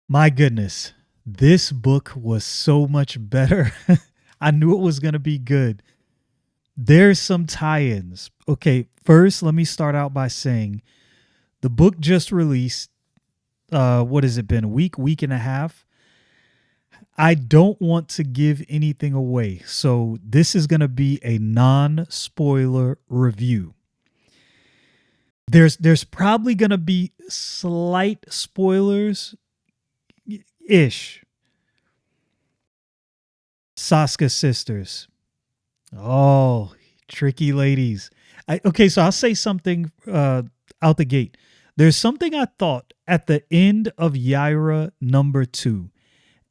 My goodness, this book was so much better. I knew it was going to be good. There's some tie-ins. Okay, first let me start out by saying the book just released. What has it been? A week and a half. I don't want to give anything away, so this is going to be a non-spoiler review. There's probably going to be slight spoilers ish. Soska Sisters. Oh, tricky ladies. Okay, so I'll say something out the gate. There's something I thought at the end of Yaira number 2.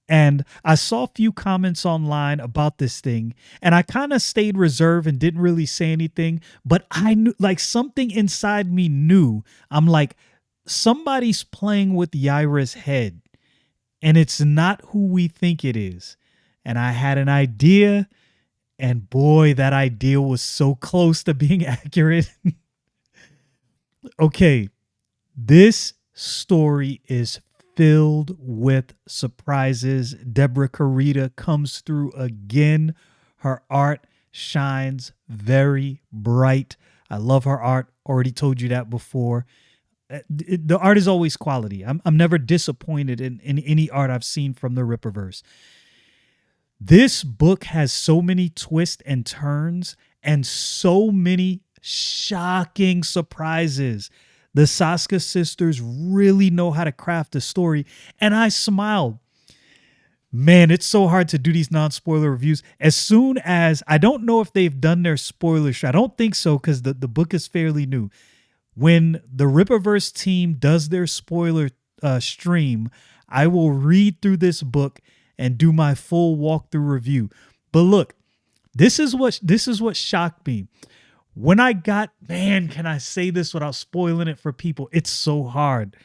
And I saw a few comments online about this thing, and I kind of stayed reserved and didn't really say anything. But I knew, like, something inside me knew. I'm like, somebody's playing with Yaira's head, and it's not who we think it is. And I had an idea, and boy, that idea was so close to being accurate. Okay, this story is filled with surprises. Débora Caritá comes through again. Her art shines very bright. I love her art. Already told you that before. The art is always quality. I'm never disappointed in any art I've seen from the Rippaverse. This book has so many twists and turns and so many shocking surprises. The Soska sisters really know how to craft a story, and I smiled. Man, it's so hard to do these non-spoiler reviews. As soon as, I don't know if they've done their spoilers. I don't think so, because the book is fairly new. When the Rippaverse team does their spoiler stream, I will read through this book and do my full walkthrough review. But look, this is what shocked me. When I got, man, can I say this without spoiling it for people? It's so hard.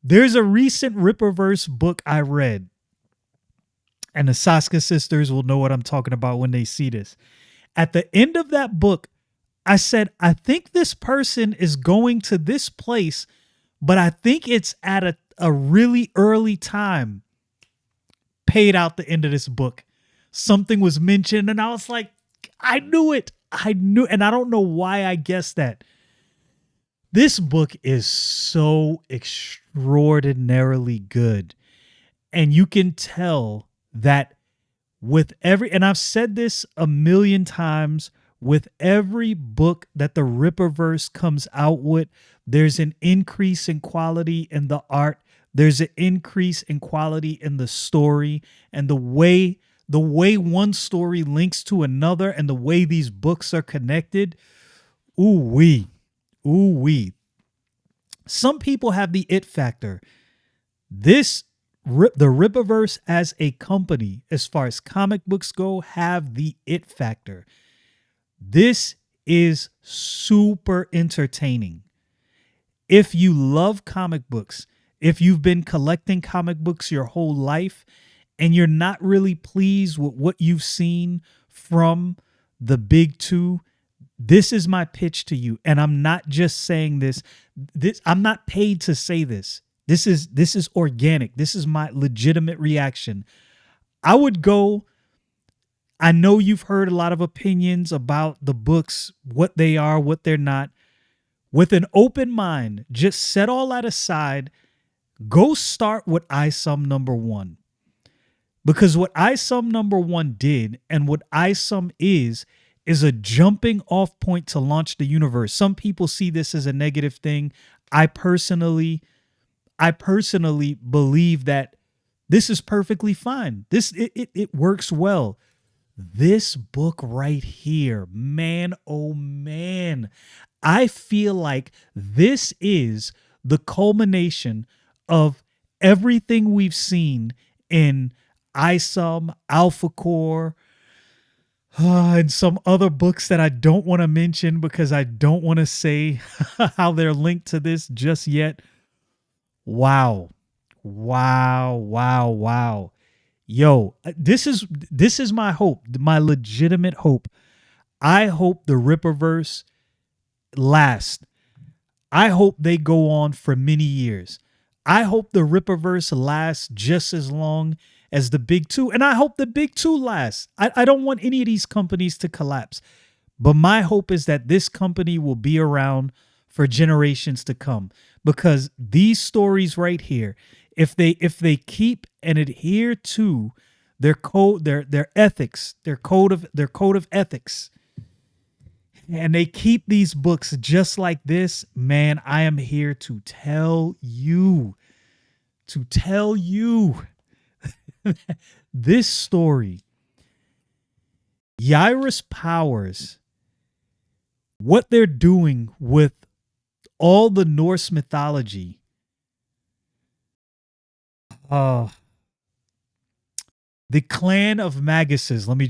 There's a recent Rippaverse book I read, and the Soska sisters will know what I'm talking about when they see this. At the end of that book, I said, I think this person is going to this place, but I think it's at a really early time. Paid out the end of this book. Something was mentioned, and I was like, I knew it. I knew, and I don't know why I guessed that. This book is so extraordinarily good. And you can tell that with every, and I've said this a million times, with every book that the Rippaverse comes out with, there's an increase in quality in the art. There's an increase in quality in the story, and the way one story links to another, and the way these books are connected. Ooh wee. Some people have the it factor. The Rippaverse as a company, as far as comic books go, have the it factor. This is super entertaining. If you love comic books, if you've been collecting comic books your whole life and you're not really pleased with what you've seen from the big two, this is my pitch to you. And I'm not just saying this. I'm not paid to say this. This is organic. This is my legitimate reaction. I would go, I know you've heard a lot of opinions about the books, what they are, what they're not. With an open mind, just set all that aside. Go start with Isom number 1. Because what Isom number 1 did, and what Isom is a jumping off point to launch the universe. Some people see this as a negative thing. I personally believe that this is perfectly fine. It works well. This book right here, man, oh man, I feel like this is the culmination of everything we've seen in Isom, Alphacore, and some other books that I don't want to mention because I don't want to say how they're linked to this just yet. Wow. Yo, this is my hope, my legitimate hope. I hope the Rippaverse lasts. I hope they go on for many years. I hope the Rippaverse lasts just as long as the big two. And I hope the big two lasts. I don't want any of these companies to collapse. But my hope is that this company will be around for generations to come, because these stories right here, if they keep and adhere to their code, their ethics, their code of ethics, and they keep these books just like this, man, I am here to tell you this story, Yaira's powers, what they're doing with all the Norse mythology. The clan of Maguses, let me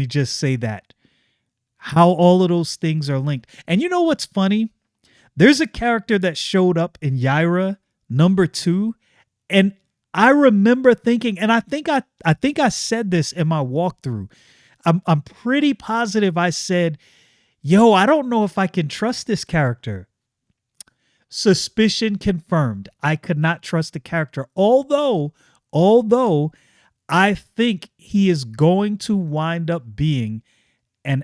just say that. How all of those things are linked. And you know what's funny? There's a character that showed up in Yaira #2, and I remember thinking, and I think I said this in my walkthrough. I'm pretty positive I said, yo, I don't know if I can trust this character. Suspicion confirmed. I could not trust the character. Although I think he is going to wind up being an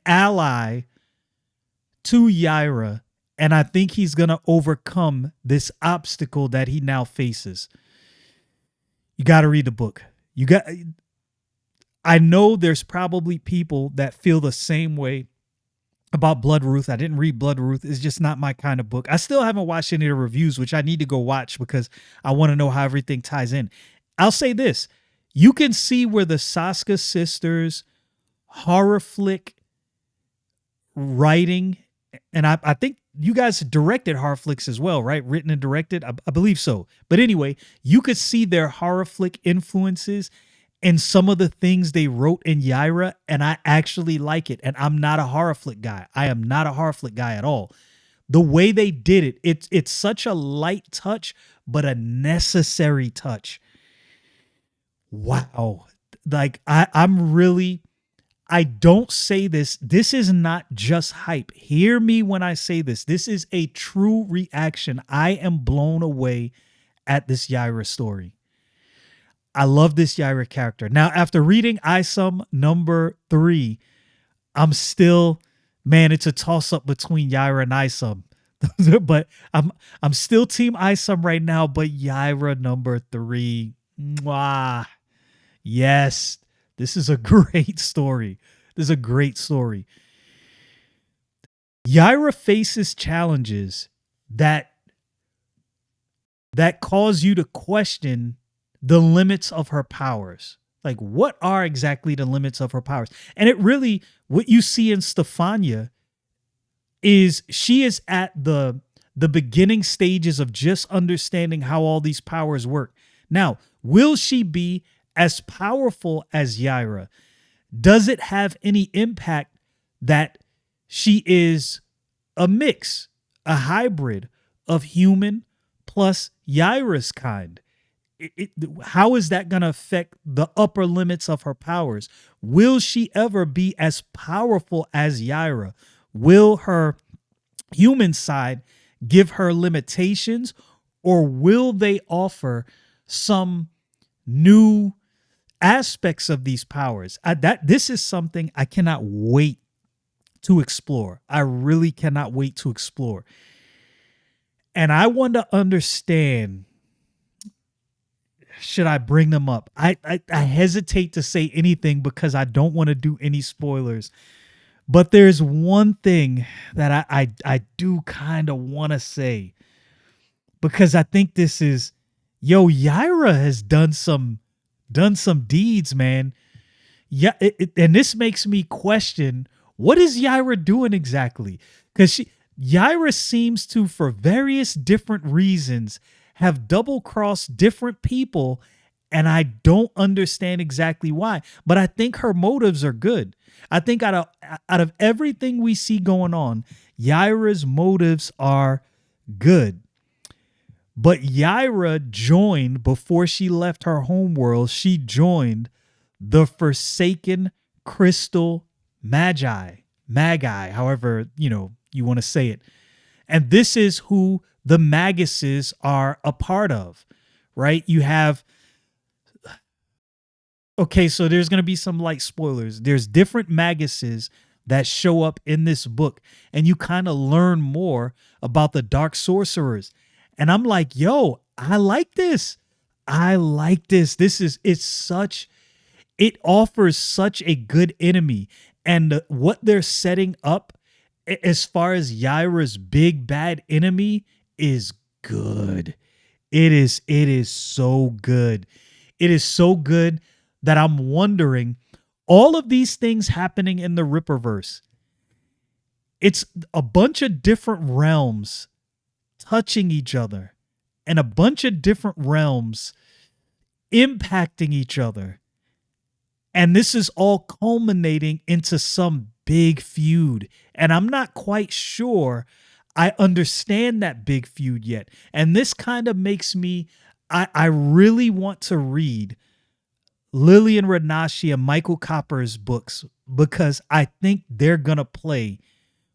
ally to Yaira, and I think he's going to overcome this obstacle that he now faces. You got to read the book. I know there's probably people that feel the same way about Bloodruth. I didn't read Bloodruth. It's just not my kind of book. I still haven't watched any of the reviews, which I need to go watch because I want to know how everything ties in. I'll say this. You can see where the Soska Sisters horror flick writing, and I think you guys directed horror flicks as well, right? Written and directed. I believe so. But anyway, you could see their horror flick influences and some of the things they wrote in Yaira, and I actually like it. And I'm not a horror flick guy. I am not a horror flick guy at all. The way they did it, it's such a light touch, but a necessary touch. Wow. Like I don't say this. This is not just hype. Hear me when I say this. This is a true reaction. I am blown away at this Yaira story. I love this Yaira character. Now, after reading Isom #3, I'm still, man, it's a toss-up between Yaira and Isom. But I'm still team Isom right now, but Yaira #3. Mwah. Yes, this is a great story. This is a great story. Yaira faces challenges that cause you to question the limits of her powers. Like, what are exactly the limits of her powers? And it really, what you see in Stefania is she is at the beginning stages of just understanding how all these powers work. Now, will she be as powerful as Yaira? Does it have any impact that she is a mix, a hybrid of human plus Yaira's kind? How is that going to affect the upper limits of her powers? Will she ever be as powerful as Yaira? Will her human side give her limitations, or will they offer some new aspects of these powers? This is something I cannot wait to explore. I really cannot wait to explore. And I want to understand, should I bring them up? I hesitate to say anything because I don't want to do any spoilers. But there's one thing that I do kind of want to say, because I think this is, Yaira has done some deeds, man. Yeah, and this makes me question, what is Yaira doing exactly? Because Yaira seems to, for various different reasons, have double-crossed different people, and I don't understand exactly why. But I think her motives are good. I think out of everything we see going on, Yaira's motives are good. But Yaira joined, before she left her homeworld, she joined the Forsaken Crystal Magi, however, you want to say it. And this is who the Maguses are a part of, right? You have, okay, so there's going to be some light spoilers. There's different Maguses that show up in this book, and you kind of learn more about the dark sorcerers. And I'm like, yo, I like this. I like this. It offers such a good enemy. And what they're setting up as far as Yaira's big bad enemy is good. It is so good. It is so good that I'm wondering, all of these things happening in the Rippaverse, it's a bunch of different realms touching each other and a bunch of different realms impacting each other. And this is all culminating into some big feud. And I'm not quite sure I understand that big feud yet. And this kind of makes me, I really want to read Lillian Renashi and Michael Copper's books, because I think they're going to play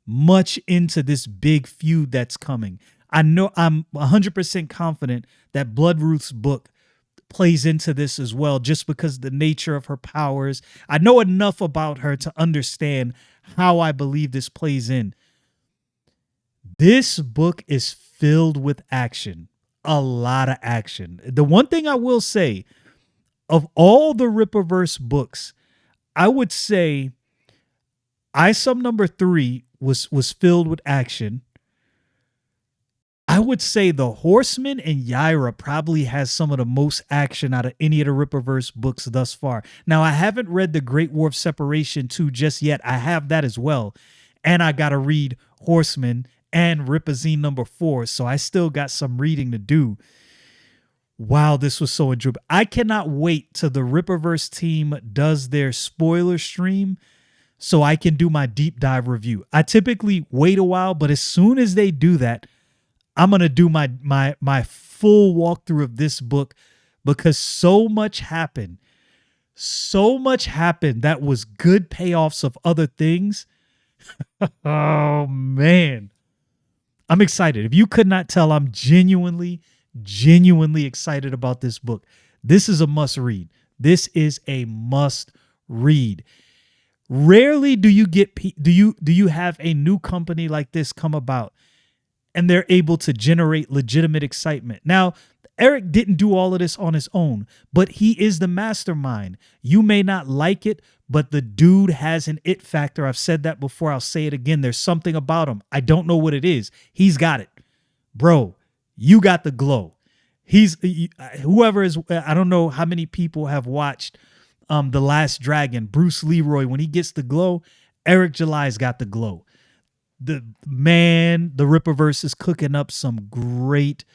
much into this big feud that's coming. I know I'm 100% confident that Bloodruth's book plays into this as well, just because of the nature of her powers. I know enough about her to understand how I believe this plays in. This book is filled with action, a lot of action. The one thing I will say, of all the Rippaverse books, I would say Isom number 3 was filled with action. I would say The Horseman and Yaira probably has some of the most action out of any of the Rippaverse books thus far. Now, I haven't read The Great War of Separation 2 just yet. I have that as well. And I got to read Horseman and Rippazine number 4. So I still got some reading to do. Wow, this was so enjoyable. I cannot wait till the Rippaverse team does their spoiler stream so I can do my deep dive review. I typically wait a while, but as soon as they do that, I'm going to do my full walkthrough of this book, because so much happened. So much happened that was good payoffs of other things. Oh, man. I'm excited. If you could not tell, I'm genuinely excited about this book. This is a must read. This is a must read. Rarely do you get do you have a new company like this come about and they're able to generate legitimate excitement. Now, Eric didn't do all of this on his own, but he is the mastermind. You may not like it, but the dude has an it factor. I've said that before. I'll say it again. There's something about him. I don't know what it is. He's got it. Bro, you got the glow. He's whoever is, I don't know how many people have watched The Last Dragon. Bruce Leroy, when he gets the glow, Eric July's got the glow. The Rippaverse is cooking up some great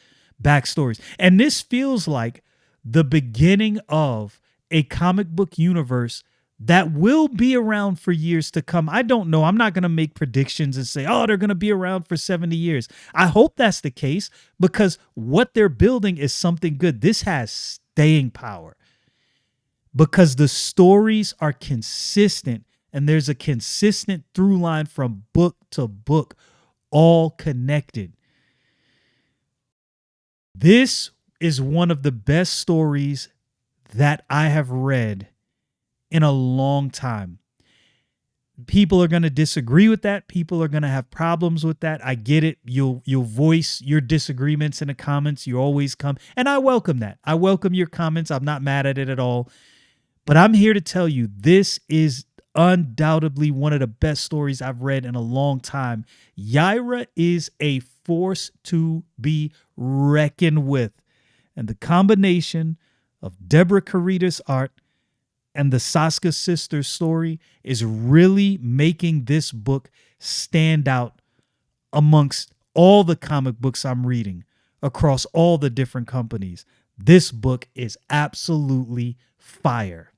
backstories. And this feels like the beginning of a comic book universe that will be around for years to come. I don't know. I'm not going to make predictions and say, oh, they're going to be around for 70 years. I hope that's the case, because what they're building is something good. This has staying power because the stories are consistent. And there's a consistent through line from book to book, all connected. This is one of the best stories that I have read in a long time. People are going to disagree with that. People are going to have problems with that. I get it. You'll voice your disagreements in the comments. You always come. And I welcome that. I welcome your comments. I'm not mad at it at all. But I'm here to tell you, this is undoubtedly one of the best stories I've read in a long time. Yaira is a force to be reckoned with. And the combination of Débora Carità's art and the Soska Sisters story is really making this book stand out amongst all the comic books I'm reading across all the different companies. This book is absolutely fire.